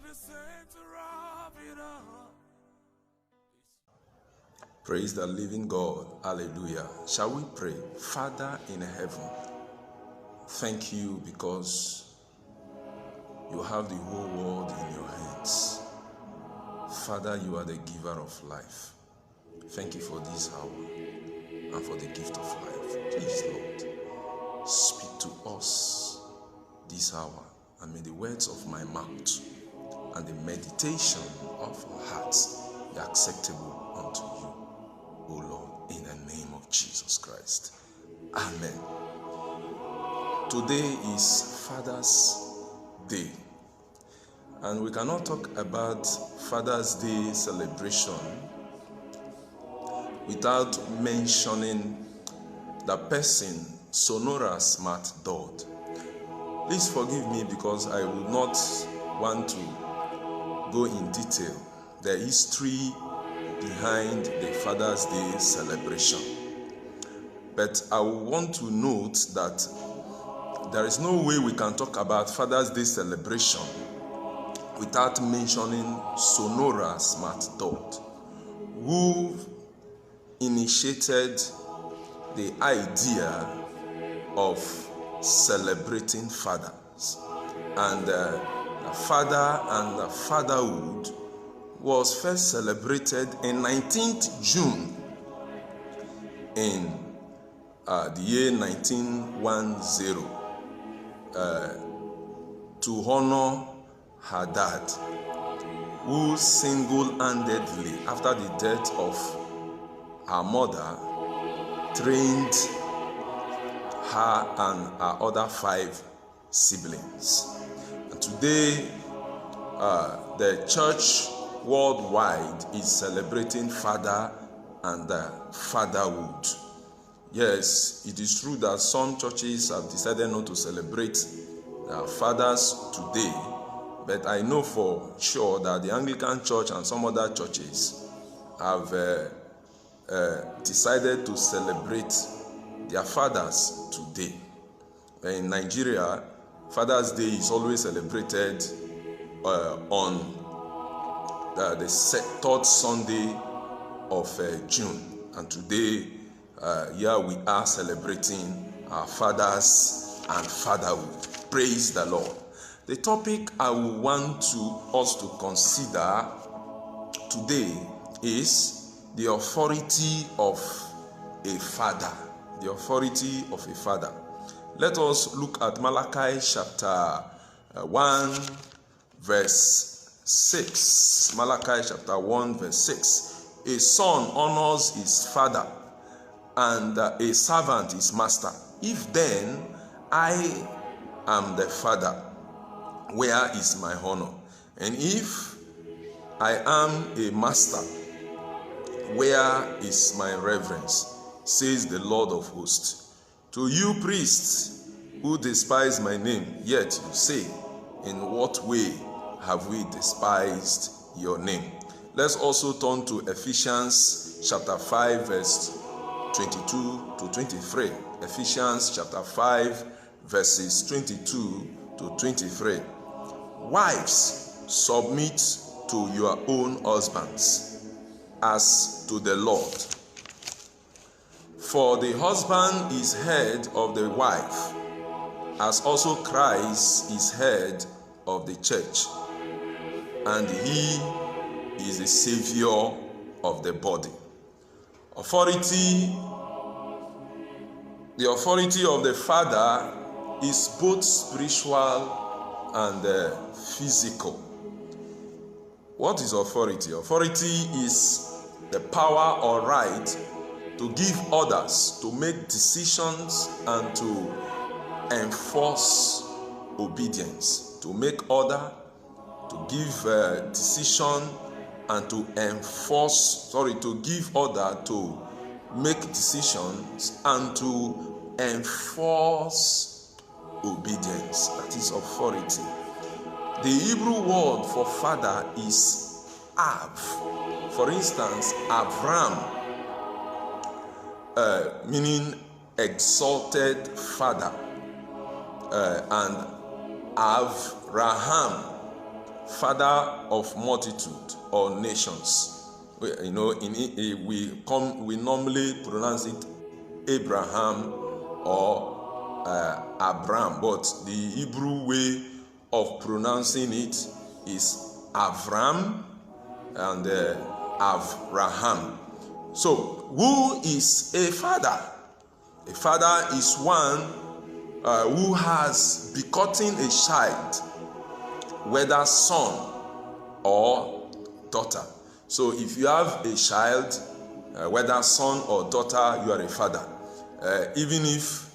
the center of it all. Praise the living God. Hallelujah. Shall we pray? Father in heaven, thank you because you have the whole world in your hands. Father, you are the giver of life. Thank you for this hour and for the gift of life. Please, Lord, speak to us this hour, and may the words of my mouth and the meditation of our hearts be acceptable unto you, O Lord, in the name of Jesus Christ. Amen. Today is Father's Day, and we cannot talk about Father's Day celebration without mentioning the person Sonora Smart Dodd. Please forgive me because I would not want to go in detail the history behind the Father's Day celebration. But I want to note that there is no way we can talk about Father's Day celebration without mentioning Sonora Smart Dodd, who initiated the idea of celebrating fathers. And the father and the fatherhood was first celebrated in 19th June in the year 1910 to honor her dad, who single-handedly, after the death of her mother, trained her and her other 5 siblings. And today, the church worldwide is celebrating father and fatherhood. Yes, it is true that some churches have decided not to celebrate their fathers today, but I know for sure that the Anglican Church and some other churches have decided to celebrate their fathers today. In Nigeria, Father's Day is always celebrated on the 3rd Sunday of June, and today here we are celebrating our fathers and fatherhood. Praise the Lord. The topic I will want us to consider today is the authority of a father. The authority of a father. Let us look at Malachi chapter 1 verse 6. Malachi chapter 1 verse 6. A son honors his father, and a servant his master. If then I am the father, where is my honor? And if I am a master, where is my reverence? Says the Lord of hosts. To you priests who despise my name, yet you say, in what way have we despised your name? Let's also turn to Ephesians chapter 5 verse 22 to 23. Ephesians chapter 5 verses 22 to 23. Wives, submit to your own husbands as to the Lord. For the husband is head of the wife, as also Christ is head of the church, and he is the Savior of the body. The authority of the father is both spiritual and physical. What is authority? Authority is the power or right to give orders, to make decisions, and to enforce obedience. To make order, to give decision, and to to give order, to make decisions, and to enforce obedience. That is authority. The Hebrew word for father is Av. For instance, Avram, meaning exalted father, and Avraham, father of multitude or nations. We normally pronounce it Abraham or Abram, but the Hebrew way of pronouncing it is Avram and Avraham. So, who is a father? A father is one who has begotten a child, whether son or daughter. So, if you have a child, whether son or daughter, you are a father. Even if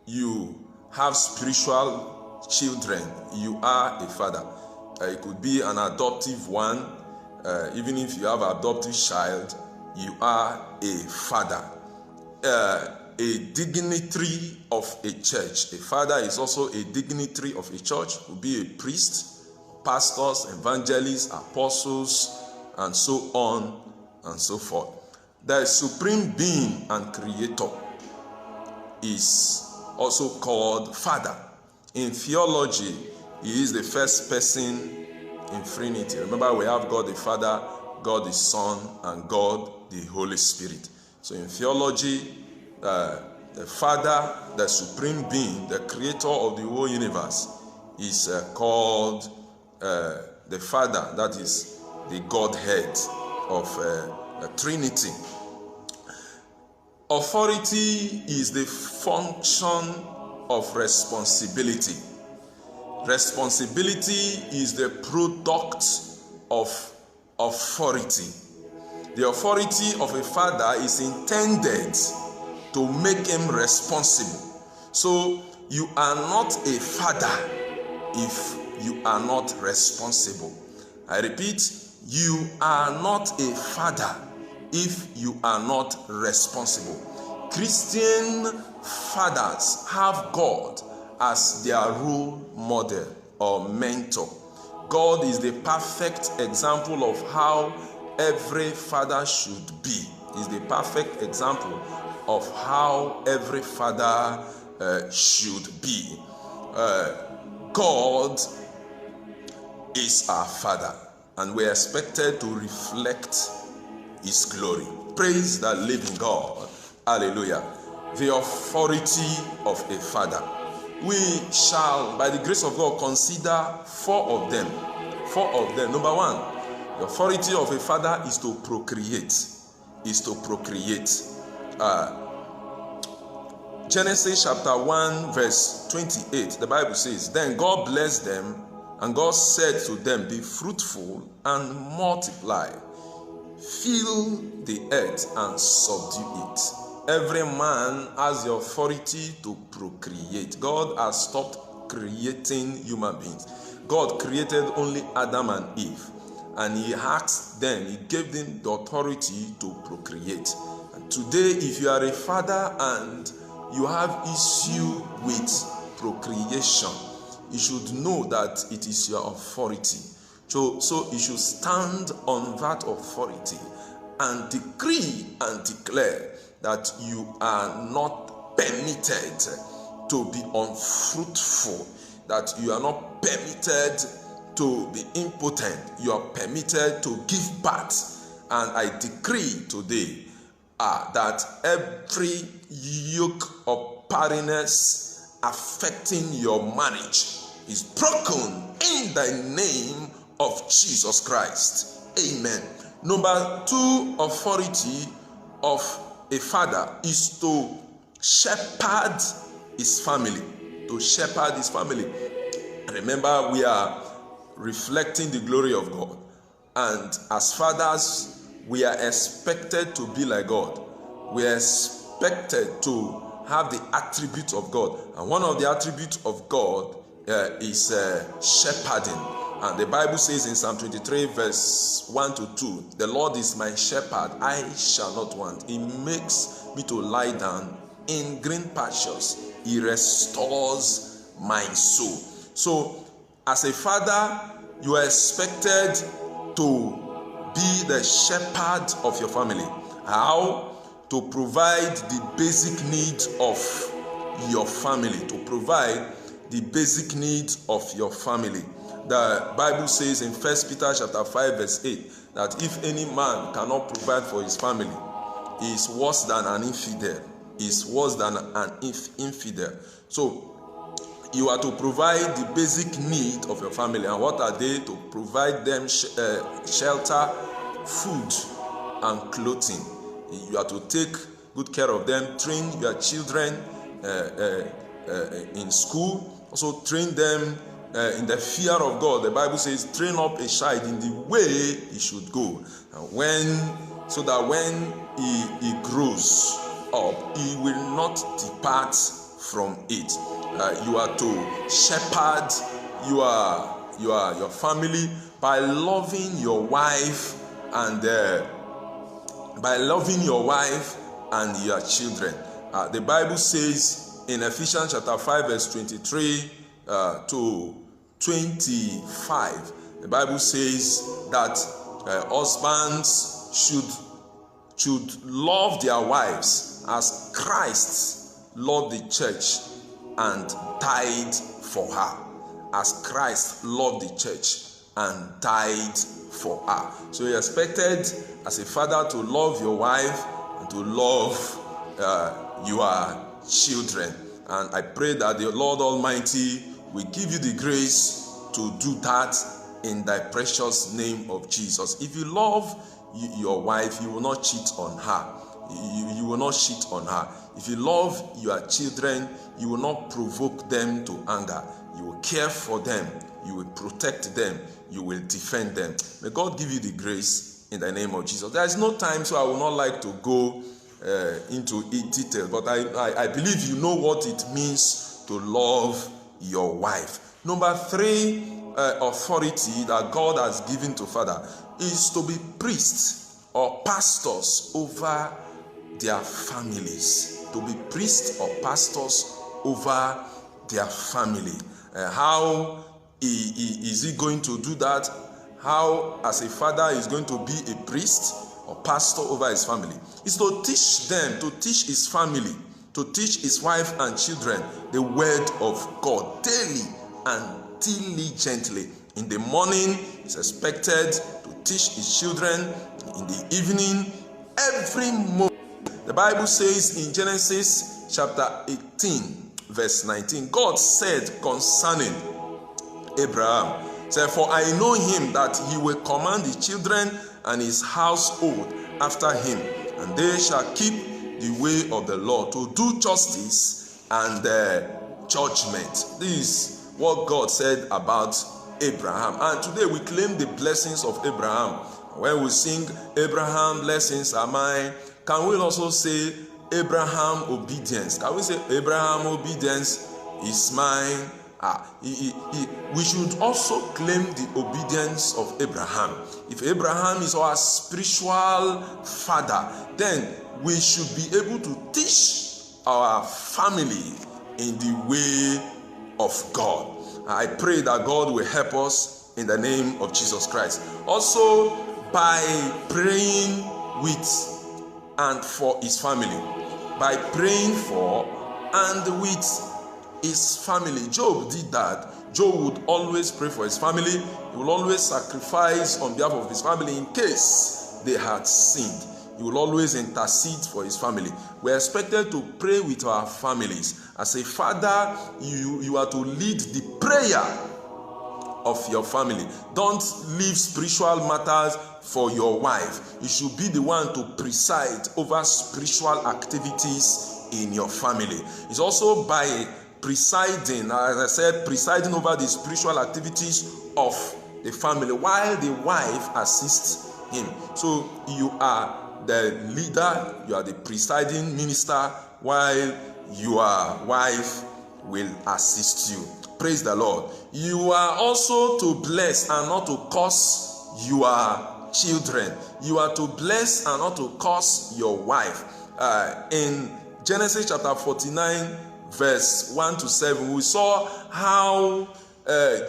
you have spiritual children, you are a father. It could be an adoptive one. Even if you have an adoptive child, you are a father. A dignitary of a church. A father is also a dignitary of a church. Could be a priest, pastors, evangelists, apostles, and so on and so forth. The supreme being and creator is also called Father. In theology, he is the first person in Trinity. Remember, we have God the Father, God the Son, and God the Holy Spirit. So in theology, the Father, the supreme being, the creator of the whole universe, is called the Father. That is the Godhead of the Trinity. Authority is the function of responsibility. Responsibility is the product of authority. The authority of a father is intended to make him responsible. So you are not a father if you are not responsible. I repeat, you are not a father if you are not responsible. Christian fathers have God as their role model or mentor. God is the perfect example of how every father should be. Is the perfect example of how every father should be. God is our Father, and we are expected to reflect His glory. Praise the living God. Hallelujah. The authority of a father. We shall, by the grace of God, consider four of them. Number one, the authority of a father is to procreate. Genesis chapter 1 verse 28, the Bible says, "Then God blessed them, and God said to them, be fruitful and multiply, fill the earth and subdue it." Every man has the authority to procreate. God has stopped creating human beings. God created only Adam and Eve, and He asked them, He gave them the authority to procreate. And today, if you are a father and you have issue with procreation, you should know that it is your authority. So you should stand on that authority and decree and declare that you are not permitted to be unfruitful, that you are not permitted to be impotent, you are permitted to give birth. And I decree today that every yoke of barrenness affecting your marriage is broken in the name of Jesus Christ. Amen. Number two, authority of a father is to shepherd his family. To shepherd his family. Remember, we are reflecting the glory of God. And as fathers, we are expected to be like God. We are expected to have the attributes of God. And one of the attributes of God is shepherding. And the Bible says in Psalm 23 verse 1 to 2, "The Lord is my shepherd, I shall not want. He makes me to lie down in green pastures. He restores my soul." So, as a father, you are expected to be the shepherd of your family. How? To provide the basic needs of your family. To provide the basic needs of your family. The Bible says in 1 Peter chapter 5 verse 8 that if any man cannot provide for his family, he is worse than an infidel. He is worse than an infidel. So you are to provide the basic need of your family. And what are they? To provide them shelter, food, and clothing. You are to take good care of them, train your children in school, also train them in the fear of God. The Bible says, train up a child in the way he should go. And so that when he grows up, he will not depart from it. You are to shepherd your family by loving your wife and your children. The Bible says in Ephesians chapter 5 verse 23 to 25, the Bible says that husbands should love their wives as Christ loved the church and died for her. As Christ loved the church and died for her. So you're expected as a father to love your wife and to love your children. And I pray that the Lord Almighty will give you the grace to do that in thy precious name of Jesus. If you love your wife, you will not cheat on her. You will not cheat on her. If you love your children, you will not provoke them to anger. You will care for them. You will protect them. You will defend them. May God give you the grace in the name of Jesus. There is no time, so I will not like to go into detail, but I believe you know what it means to love your wife. Number 3 authority that God has given to father is to be priests or pastors over their families. To be priests or pastors over their family. How is he going to do that? How, as a father, is going to be a priest or pastor over his family? Is to teach them, to teach his family, to teach his wife and children the word of God daily and diligently. In the morning, he's expected to teach his children. In the evening, every moment. The Bible says in Genesis chapter 18 verse 19, God said concerning Abraham, said, for I know him that he will command his children and his household after him, and they shall keep the way of the Lord to do justice and judgment. This is what God said about Abraham. And today we claim the blessings of Abraham. When we sing Abraham blessings are mine, can we also say Abraham obedience? Can we say Abraham obedience is mine? We should also claim the obedience of Abraham. If Abraham is our spiritual father, then we should be able to teach our family in the way of God. I pray that God will help us in the name of Jesus Christ. Also, by praying with and for his family. By praying for and with his family. Job did that. Job would always pray for his family. He will always sacrifice on behalf of his family in case they had sinned. He will always intercede for his family. We are expected to pray with our families. As a father, you are to lead the prayer of your family. Don't leave spiritual matters for your wife. You should be the one to preside over spiritual activities in your family. It's also by presiding, as I said, presiding over the spiritual activities of the family while the wife assists him. So you are the leader, you are the presiding minister, while your wife will assist you. Praise the Lord. You are also to bless and not to curse your children. You are to bless and not to curse your wife. In Genesis chapter 49 verse 1 to 7, we saw how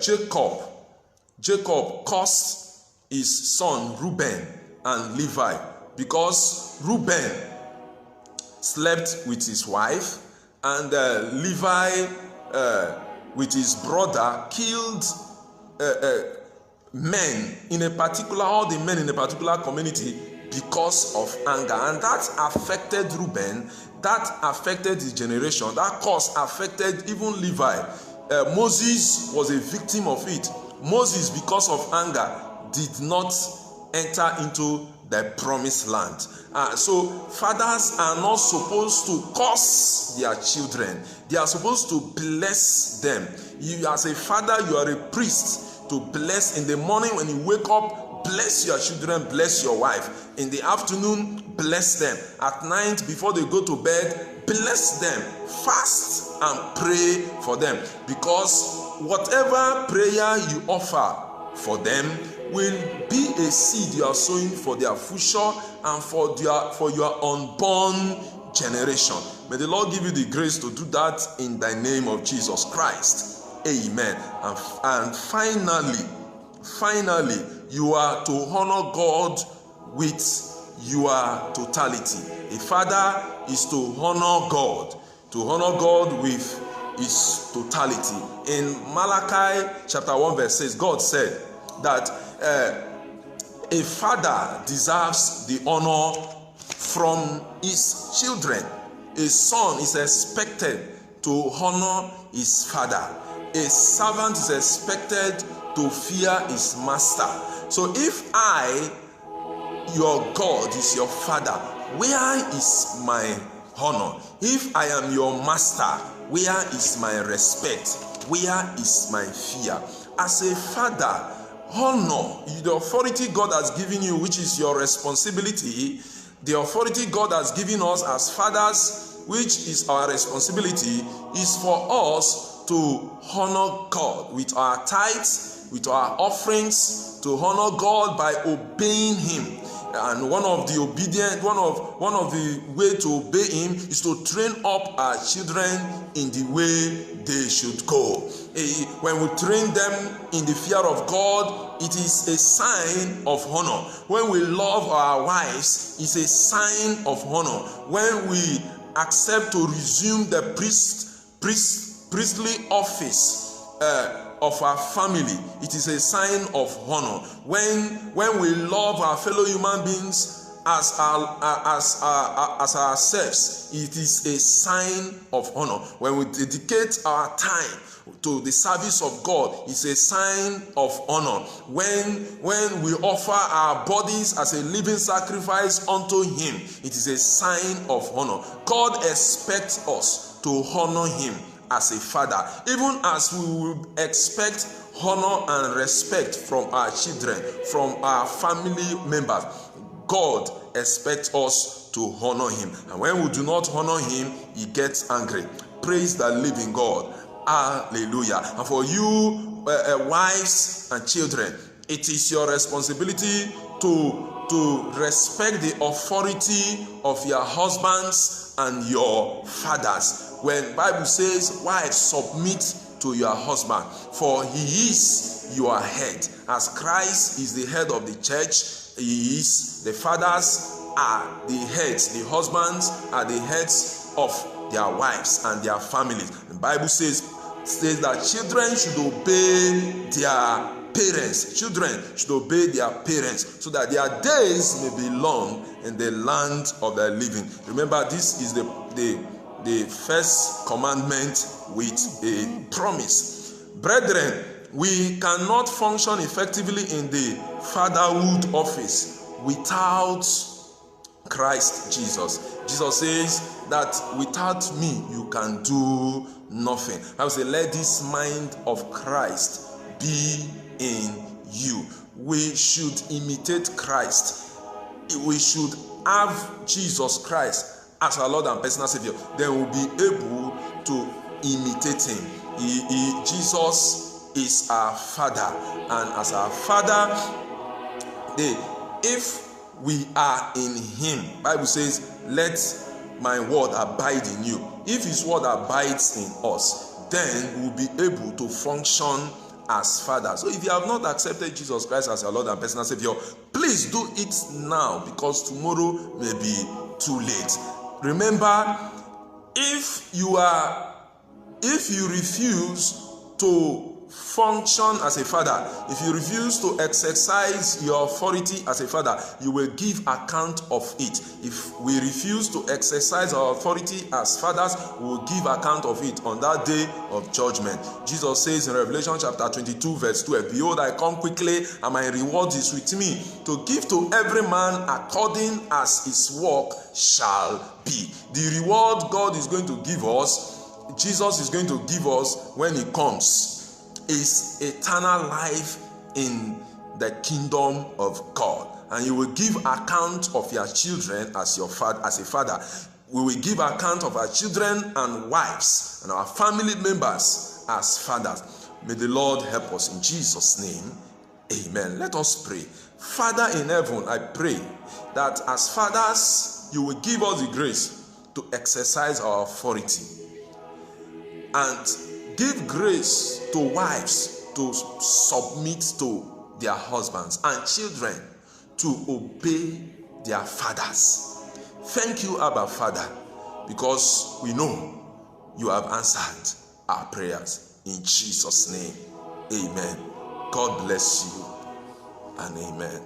Jacob cursed his son Reuben and Levi because Reuben slept with his wife and Levi with his brother killed men in a particular, all the men in a particular community because of anger. And that affected Reuben, that affected his generation, that cause affected even Levi. Moses was a victim of it. Moses, because of anger, did not enter into the promised land. So fathers are not supposed to curse their children. They are supposed to bless them. You, as a father, you are a priest to bless. In the morning when you wake up, bless your children, bless your wife. In the afternoon, bless them. At night, before they go to bed, bless them. Fast and pray for them, because whatever prayer you offer for them will be a seed you are sowing for their future and for your unborn generation. May the Lord give you the grace to do that in the name of Jesus Christ. Amen. And finally, you are to honor God with your totality. A father is to honor God with his totality. In Malachi chapter 1 verse 6, God said that a father deserves the honor from his children. A son is expected to honor his father. A servant is expected to fear his master. So if I, your God, is your father, where is my honor? If I am your master, where is my respect? Where is my fear? As a father, honor the authority God has given you, which is your responsibility. The authority God has given us as fathers, which is our responsibility, is for us to honor God with our tithes, with our offerings, to honor God by obeying Him. And one of the way to obey Him is to train up our children in the way they should go. When we train them in the fear of God, it is a sign of honor. When we love our wives, it's a sign of honor. When we accept to resume the priestly office of our family, it is a sign of honor. When we love our fellow human beings as ourselves, it is a sign of honor. When we dedicate our time to the service of God, it's a sign of honor. When we offer our bodies as a living sacrifice unto Him, it is a sign of honor. God expects us to honor Him as a father, even as we will expect honor and respect from our children, from our family members. God expects us to honor Him, and when we do not honor Him, He gets angry. Praise the living God. Hallelujah. And for you, wives and children, it is your responsibility to respect the authority of your husbands and your fathers. When Bible says, wives, submit to your husband, for he is your head. As Christ is the head of the church, he is. The fathers are the heads. The husbands are the heads of their wives and their families. The Bible says that children should obey their parents. Children should obey their parents so that their days may be long in the land of the living. Remember, this is the first commandment with a promise. Brethren, we cannot function effectively in the fatherhood office without Christ Jesus. Jesus says that without me you can do nothing. I will say, let this mind of Christ be in you. We should imitate Christ. We should have Jesus Christ as our Lord and personal Savior. Then we'll be able to imitate Him. Jesus is our Father, and as our Father, if we are in Him, Bible says, let my word abide in you. If His word abides in us, then we'll be able to function as fathers. So if you have not accepted Jesus Christ as your Lord and personal Savior, please do it now, because tomorrow may be too late. Remember, if you refuse to function as a father, if you refuse to exercise your authority as a father, you will give account of it. If we refuse to exercise our authority as fathers, we will give account of it on that day of judgment. Jesus says in Revelation chapter 22 verse 12, behold, I come quickly, and my reward is with me, to give to every man according as his work shall be. The reward God is going to give us, Jesus is going to give us when he comes, is eternal life in the kingdom of God. And you will give account of your children as your father, as a father. We will give account of our children and wives and our family members as fathers. May the Lord help us in Jesus' name. Amen. Let us pray. Father in heaven, I pray that as fathers, you will give us the grace to exercise our authority, and give grace to wives to submit to their husbands, and children to obey their fathers. Thank you, Abba Father, because we know you have answered our prayers. In Jesus' name, amen. God bless you and amen.